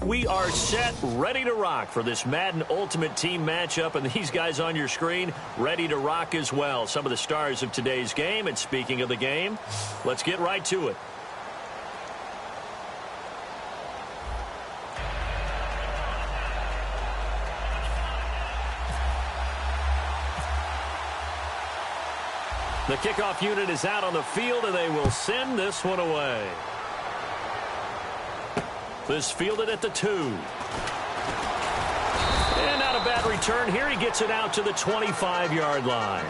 we are set, ready to rock for this Madden Ultimate Team matchup, and these guys on your screen ready to rock as well. Some of the stars of today's game, and speaking of the game, let's get right to it. The kickoff unit is out on the field, and they will send this one away. This fielded at the 2. And not a bad return here. He gets it out to the 25-yard line.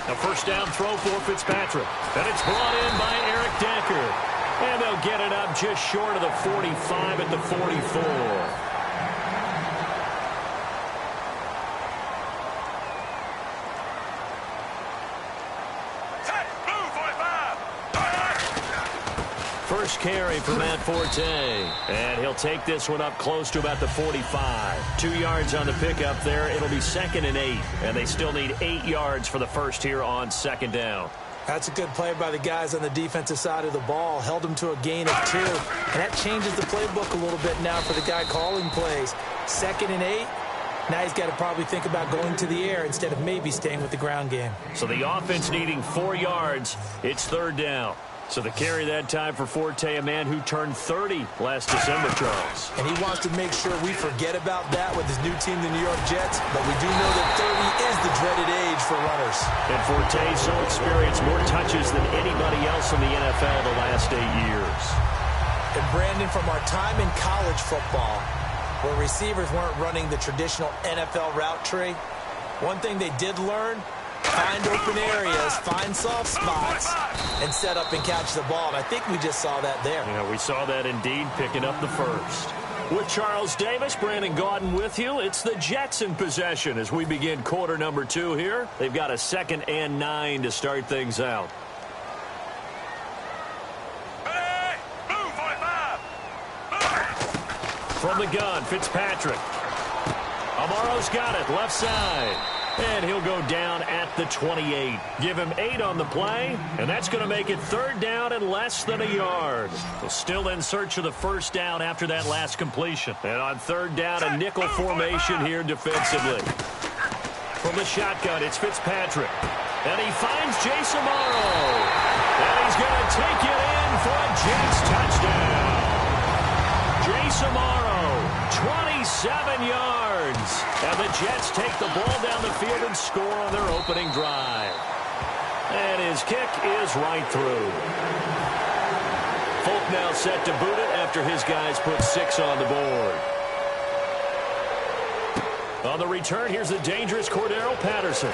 A first down throw for Fitzpatrick. And it's brought in by Eric Decker. And they'll get it up just short of the 45 at the 44. First carry for Matt Forte. And he'll take this one up close to about the 45. 2 yards on the pickup there. It'll be 2nd and 8. And they still need 8 yards for the first here on 2nd down. That's a good play by the guys on the defensive side of the ball. Held them to a gain of 2. And that changes the playbook a little bit now for the guy calling plays. 2nd and 8. Now he's got to probably think about going to the air instead of maybe staying with the ground game. So the offense needing 4 yards. It's 3rd down. So the carry that time for Forte, a man who turned 30 last December, Charles. And he wants to make sure we forget about that with his new team, the New York Jets. But we do know that 30 is the dreaded age for runners. And Forte so experienced, more touches than anybody else in the NFL the last 8 years. And Brandon, from our time in college football, where receivers weren't running the traditional NFL route tree, one thing they did learn: find open areas, find soft spots, and set up and catch the ball. And I think we just saw that there. Yeah, we saw that indeed, picking up the first. With Charles Davis, Brandon Gaudin with you. It's the Jets in possession as we begin quarter number 2 here. They've got a 2nd and 9 to start things out. Hey, move, 45. From the gun, Fitzpatrick. Amaro's got it, left side. And he'll go down at the 28. Give him 8 on the play, and that's going to make it 3rd down and less than a yard. So still in search of the first down after that last completion. And on 3rd down, a nickel formation here defensively. From the shotgun, it's Fitzpatrick. And he finds Jace Amaro. And he's going to take it in for a Jets touchdown. Jace Amaro, 27 yards. And the Jets take the ball down the field and score on their opening drive. And his kick is right through. Folk now set to boot it after his guys put 6 on the board. On the return, here's the dangerous Cordero Patterson.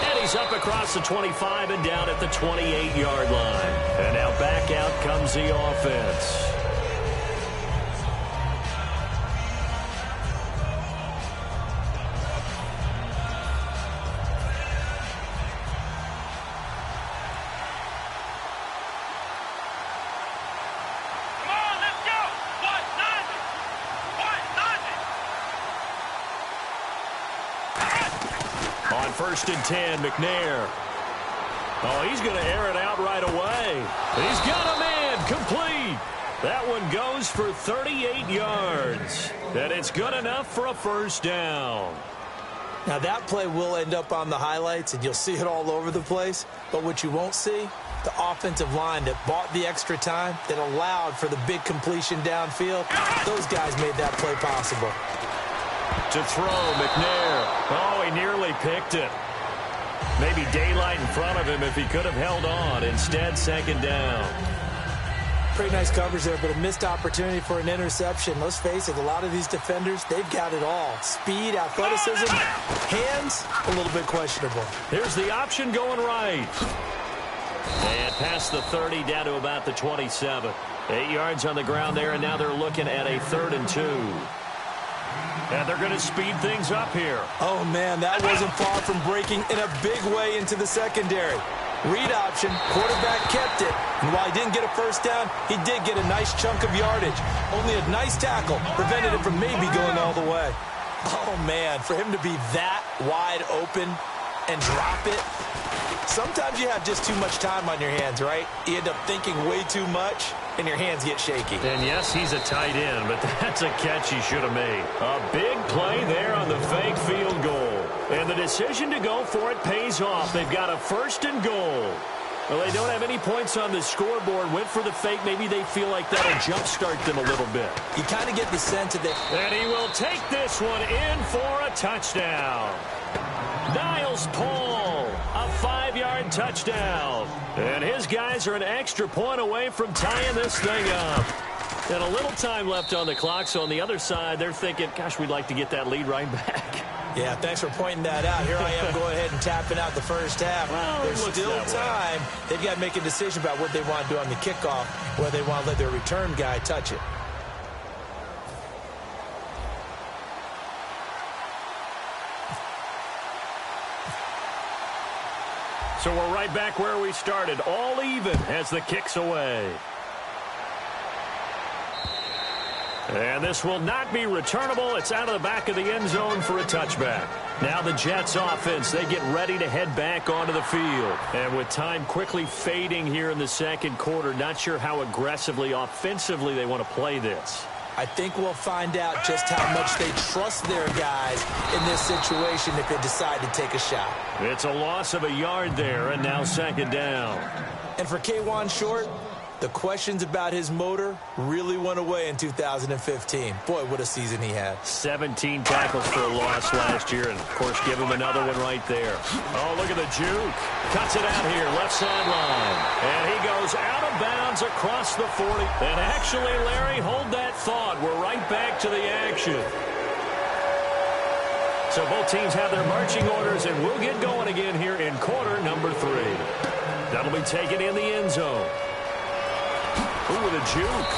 And he's up across the 25 and down at the 28-yard line. And now back out comes the offense. On 1st and 10, McNair. Oh, he's going to air it out right away. He's got a man, complete. That one goes for 38 yards. And it's good enough for a first down. Now that play will end up on the highlights, and you'll see it all over the place. But what you won't see, the offensive line that bought the extra time, that allowed for the big completion downfield. Those guys made that play possible. To throw, McNair. Oh, he nearly picked it. Maybe daylight in front of him if he could have held on. Instead, 2nd down. Pretty nice coverage there, but a missed opportunity for an interception. Let's face it, a lot of these defenders, they've got it all. Speed, athleticism, hands, a little bit questionable. Here's the option going right. And past the 30 down to about the 27. 8 yards on the ground there, and now they're looking at a 3rd and 2. And they're going to speed things up here. Oh, man, that wasn't far from breaking in a big way into the secondary. Read option, quarterback kept it. And while he didn't get a first down, he did get a nice chunk of yardage. Only a nice tackle prevented it from maybe going all the way. Oh, man, for him to be that wide open and drop it. Sometimes you have just too much time on your hands, right? You end up thinking way too much, and your hands get shaky. And yes, he's a tight end, but that's a catch he should have made. A big play there on the fake field goal. And the decision to go for it pays off. They've got a 1st and goal. Well, they don't have any points on the scoreboard. Went for the fake. Maybe they feel like that'll jumpstart them a little bit. You kind of get the sense that And he will take this one in for a touchdown. Niles Paul, a 5-yard touchdown. And his guys are an extra point away from tying this thing up. And a little time left on the clock, so on the other side, they're thinking, gosh, we'd like to get that lead right back. Yeah, thanks for pointing that out. Here I am going ahead and tapping out the first half. Well, there's still time. They've got to make a decision about what they want to do on the kickoff, whether they want to let their return guy touch it. So we're right back where we started, all even as the kick's away. And this will not be returnable. It's out of the back of the end zone for a touchback. Now the Jets offense, they get ready to head back onto the field. And with time quickly fading here in the second quarter, not sure how aggressively, offensively they want to play this. I think we'll find out just how much they trust their guys in this situation if they decide to take a shot. It's a loss of a yard there, and now 2nd down. And for K'Wan Short, the questions about his motor really went away in 2015. Boy, what a season he had. 17 tackles for a loss last year, and, of course, give him another one right there. Oh, look at the juke. Cuts it out here, left sideline. And he goes out of bounds across the 40. And actually, Larry, hold that thought. We're right back to the action. So both teams have their marching orders, and we'll get going again here in quarter number 3. That'll be taken in the end zone. Ooh, with a juke.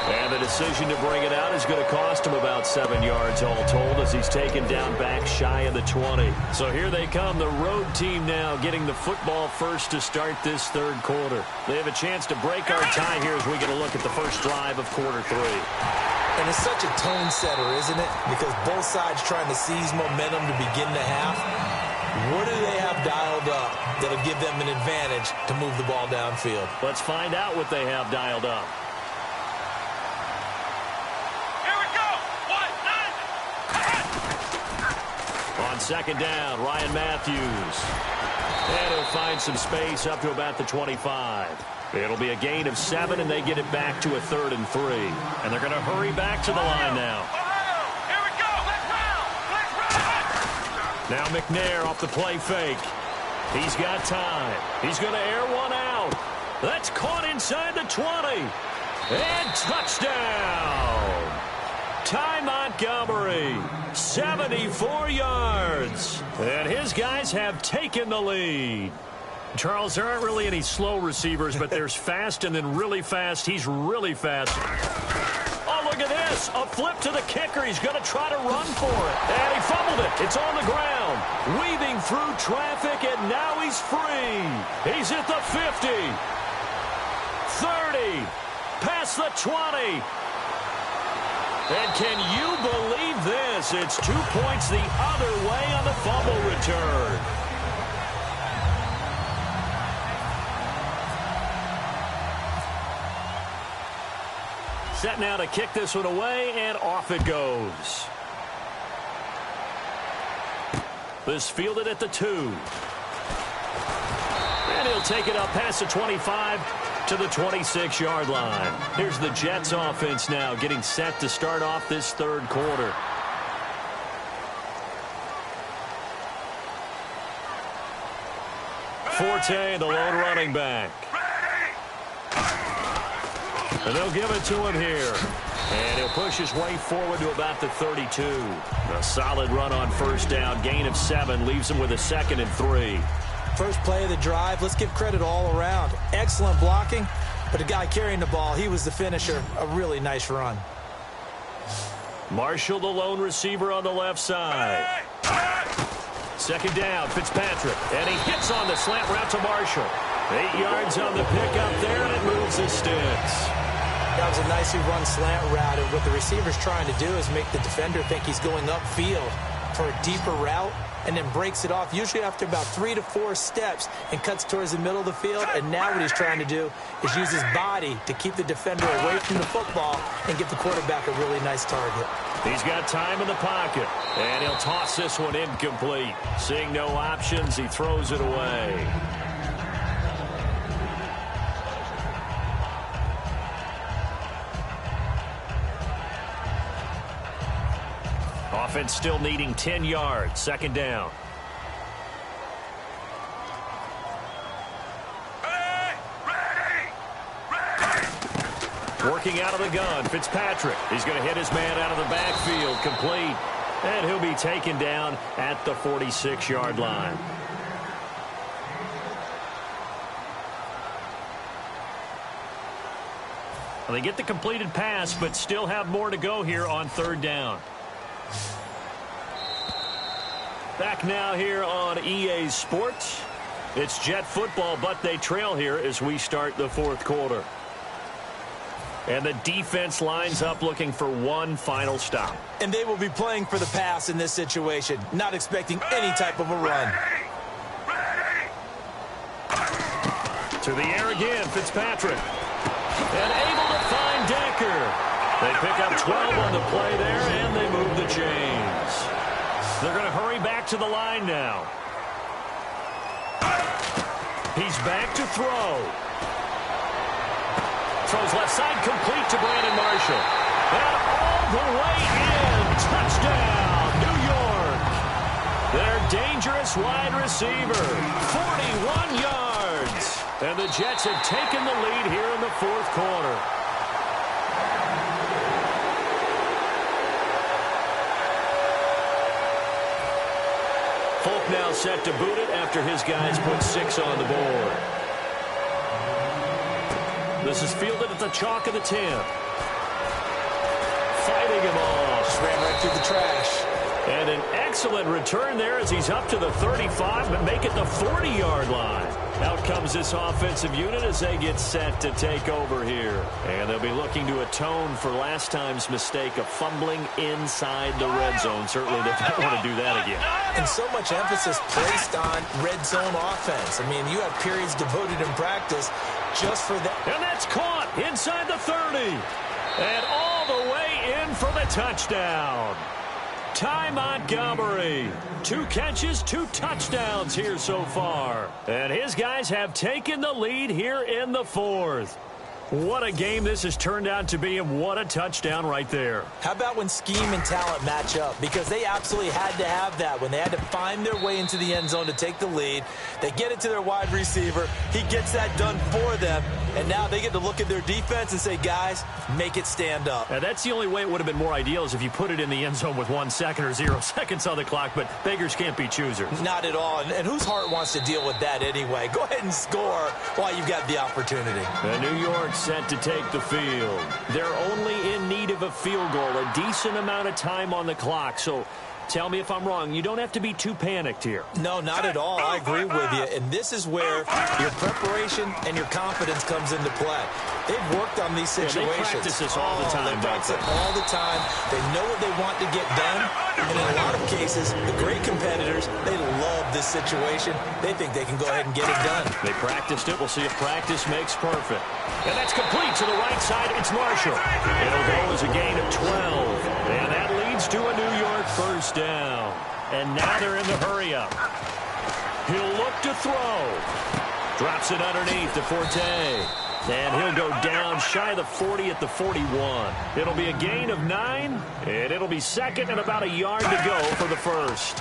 And the decision to bring it out is going to cost him about 7 yards all told as he's taken down back shy of the 20. So here they come, the road team now getting the football first to start this third quarter. They have a chance to break our tie here as we get a look at the first drive of quarter 3. And it's such a tone setter, isn't it? Because both sides trying to seize momentum to begin the half. What do they have dialed up that'll give them an advantage to move the ball downfield? Let's find out what they have dialed up. Here we go. 1, 9. On 2nd down, Ryan Matthews. And he'll find some space up to about the 25. It'll be a gain of 7, and they get it back to a 3rd and 3. And they're going to hurry back to the line now. Here we go. Let's run. Now McNair off the play fake. He's got time. He's going to air one out. That's caught inside the 20. And touchdown. Ty Montgomery, 74 yards. And his guys have taken the lead. Charles, there aren't really any slow receivers, but there's fast and then really fast. He's really fast. Oh, look at this. A flip to the kicker. He's going to try to run for it. And he fumbled it. It's on the ground. Weaving through traffic, and now he's free. He's at the 50. 30. Past the 20. And can you believe this? It's 2 points the other way on the fumble return. Set now to kick this one away, and off it goes. This fielded at the 2. And he'll take it up past the 25 to the 26-yard line. Here's the Jets offense now getting set to start off this third quarter. Forte, the lone running back. And they'll give it to him here. And he'll push his way forward to about the 32. A solid run on first down. Gain of 7 leaves him with a 2nd and 3. First play of the drive, let's give credit all around. Excellent blocking, but the guy carrying the ball, he was the finisher. A really nice run. Marshall, the lone receiver on the left side. 2nd down, Fitzpatrick. And he hits on the slant route to Marshall. 8 yards on the pickup there, and it moves the sticks. That was a nicely run slant route, and what the receiver's trying to do is make the defender think he's going upfield for a deeper route, and then breaks it off, usually after about 3 to 4 steps, and cuts towards the middle of the field. And now what he's trying to do is use his body to keep the defender away from the football and give the quarterback a really nice target. He's got time in the pocket, and he'll toss this one incomplete. Seeing no options, he throws it away. Offense still needing 10 yards. Second down. Working out of the gun, Fitzpatrick. He's going to hit his man out of the backfield, complete. And he'll be taken down at the 46-yard line. Well, they get the completed pass, but still have more to go here on third down. Back now here on EA Sports. It's Jet football, but they trail here as we start the fourth quarter. And the defense lines up looking for one final stop. And they will be playing for the pass in this situation, not expecting any type of a run. To the air again, Fitzpatrick. And able to find Decker. They pick up 12 on the play there, and they move the chains. They're going to hurry back to the line now. He's back to throw. Throws left side, complete to Brandon Marshall. And all the way in. Touchdown, New York. Their dangerous wide receiver. 41 yards. And the Jets have taken the lead here in the fourth quarter. Folk now set to boot it after his guys put 6 on the board. This is fielded at the chalk of the 10. Fighting him off. Just ran right through the trash. And an excellent return there as he's up to the 35, but make it the 40-yard line. Out comes this offensive unit as they get set to take over here. And they'll be looking to atone for last time's mistake of fumbling inside the red zone. Certainly they don't want to do that again. And so much emphasis placed on red zone offense. I mean, you have periods devoted in practice just for that. And that's caught inside the 30. And all the way in for the touchdown. Ty Montgomery. 2 catches, 2 touchdowns here so far. And his guys have taken the lead here in the fourth. What a game this has turned out to be, and what a touchdown right there. How about when scheme and talent match up? Because they absolutely had to have that when they had to find their way into the end zone to take the lead. They get it to their wide receiver. He gets that done for them. And now they get to look at their defense and say, guys, make it stand up. Now, that's the only way it would have been more ideal is if you put it in the end zone with 1 second or 0 seconds on the clock, but beggars can't be choosers. Not at all. And whose heart wants to deal with that anyway? Go ahead and score while you've got the opportunity. And New York set to take the field. They're only in need of a field goal, a decent amount of time on the clock. So tell me if I'm wrong. You don't have to be too panicked here. No, not at all. I agree with you. And this is where your preparation and your confidence comes into play. They've worked on these situations. They practice this all the time. They practice it all the time. They know what they want to get done. And in a lot of cases, the great competitors, they love this situation. They think they can go ahead and get it done. They practiced it. We'll see if practice makes perfect. And that's complete to the right side. It's Marshall. It'll go as a gain of 12. And that leads to a New York first down. And now they're in the hurry-up. He'll look to throw. Drops it underneath to Forte. And he'll go down shy of the 40 at the 41. It'll be a gain of 9, and it'll be second and about a yard to go for the first.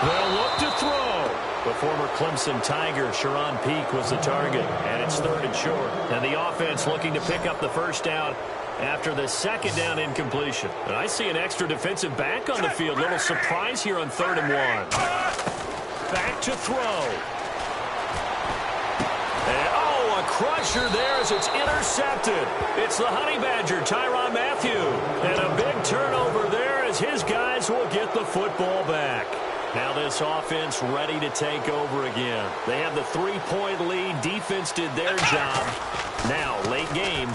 They'll look to throw. The former Clemson Tiger, Sharon Peak, was the target, and it's 3rd and short. And the offense looking to pick up the first down after the second down incompletion. And I see an extra defensive back on the field. Little surprise here on 3rd and 1. Back to throw. A crusher there as it's intercepted. It's the Honey Badger, Tyrann Mathieu. And a big turnover there as his guys will get the football back. Now this offense ready to take over again. They have the 3-point lead. Defense did their job. Now, late game,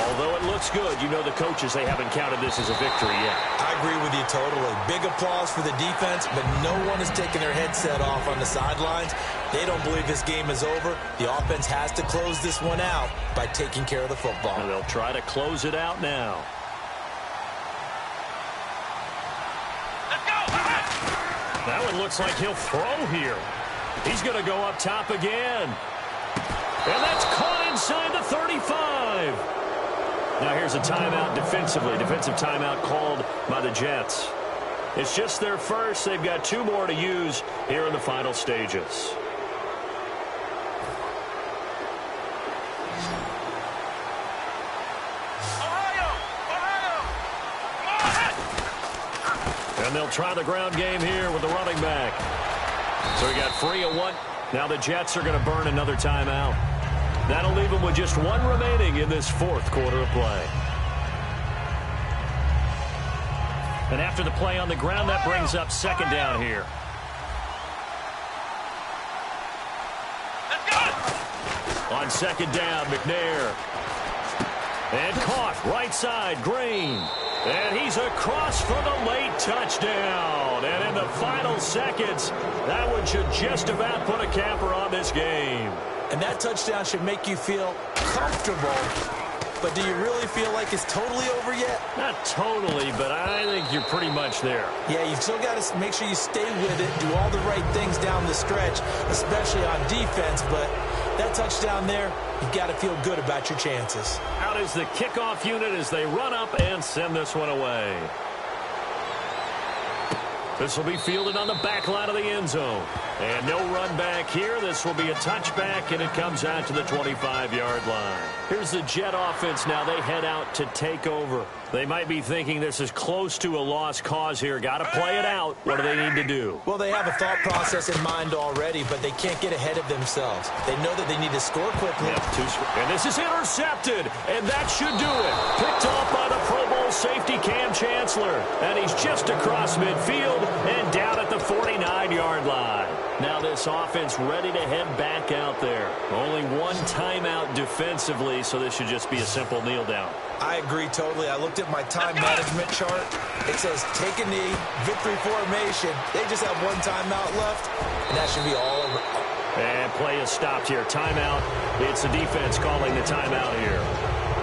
although it looks good, you know the coaches, they haven't counted this as a victory yet. I agree with you totally. Big applause for the defense, but no one is taking their headset off on the sidelines. They don't believe this game is over. The offense has to close this one out by taking care of the football. And they'll try to close it out now. That one looks like he'll throw here. He's going to go up top again. And that's caught inside the 35. Now here's a timeout defensively. Defensive timeout called by the Jets. It's just their first. They've got 2 more to use here in the final stages. And they'll try the ground game here with the running back. So we got 3 and 1. Now the Jets are going to burn another timeout. That'll leave them with just 1 remaining in this 4th quarter of play. And after the play on the ground, that brings up 2nd down here. On 2nd down, McNair. And caught right side, Green. And he's across for the late touchdown. And in the final seconds, that one should just about put a capper on this game. And that touchdown should make you feel comfortable. But do you really feel like it's totally over yet? Not totally, but I think you're pretty much there. Yeah, you've still got to make sure you stay with it, do all the right things down the stretch, especially on defense. But that touchdown there, you've got to feel good about your chances. Out is the kickoff unit as they run up and send this one away. This will be fielded on the back line of the end zone. And no run back here. This will be a touchback, and it comes out to the 25-yard line. Here's the Jet offense now. They head out to take over. They might be thinking this is close to a lost cause here. Got to play it out. What do they need to do? Well, they have a thought process in mind already, but they can't get ahead of themselves. They know that they need to score quickly. And this is intercepted, and that should do it. Picked off by the Pro Bowl safety Cam Chancellor. And he's just across midfield and down at the 49-yard line. Now this offense ready to head back out there. Only 1 timeout defensively, so this should just be a simple kneel down. I agree totally. I looked at my time management chart. It says take a knee, victory formation. They just have 1 timeout left, and that should be all over. And play is stopped here. Timeout. It's the defense calling the timeout here.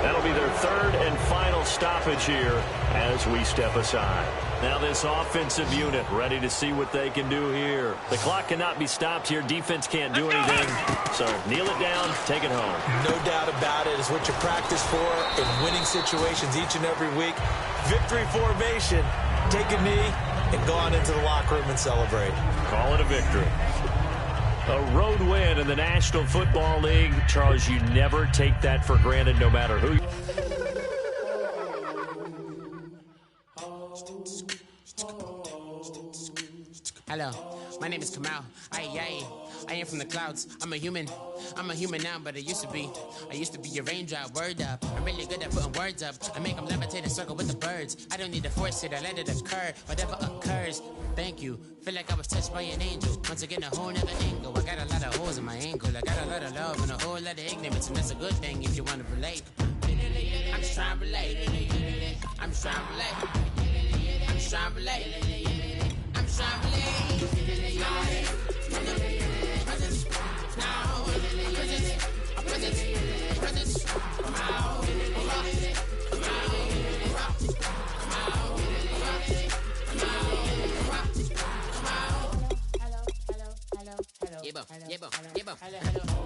That'll be their 3rd and final stoppage here as we step aside. Now this offensive unit ready to see what they can do here. The clock cannot be stopped here. Defense can't do anything. So kneel it down, take it home. No doubt about it. It's what you practice for in winning situations each and every week. Victory formation. Take a knee and go on into the locker room and celebrate. Call it a victory. A road win in the National Football League. Charles, you never take that for granted no matter who. Hello, my name is Kamal. I am from the clouds. I'm a human now, but I used to be a raindrop. Word up, I'm really good at putting words up. I make them levitate and circle with the birds. I don't need to force it, I let it occur. Whatever occurs, thank you. Feel like I was touched by an angel. Once again, a whole nother angle. I got a lot of holes in my ankle. I got a lot of love and a whole lot of ignorance, and that's a good thing if you want to relate. I'm just trying to relate. I'm just trying to relate. I'm just trying to relate. I'm just trying to relate.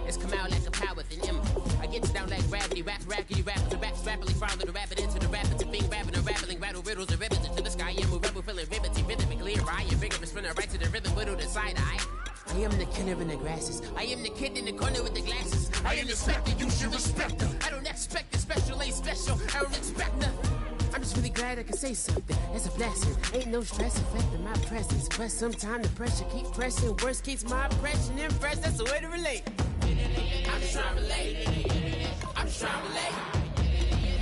It's come out like a power with an M. I get you down like gravity, rap, rackety, rap, to rap, rapidly, follow the rapid into the rapid, to being rapping and rapping, rattle riddles and ribbons into the sky. I'm a rebel, feeling riveting, rhythmically, right? You're vigorous, spinning right to the rhythm, whittle the side eye. I am the killer in the grasses. I am the kid in the corner with the glasses. I am the specter, you should respect them. I don't expect the special, ain't special. I don't expect nothing. I'm just really glad I can say something. That's a blessing. Ain't no stress affecting my presence. But sometimes the pressure keep pressing. Worst keeps my impression impressed. That's the way to relate. I'm just trying to relate. I'm just trying to relate.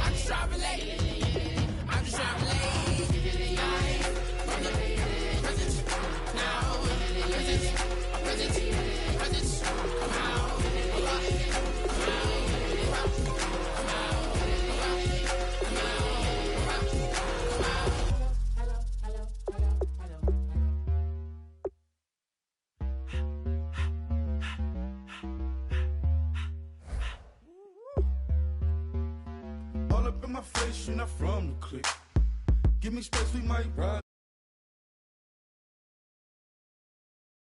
I'm just trying to relate. I'm just trying to relate. From the present now. my face, you're not from the clique. Give me space, we might ride.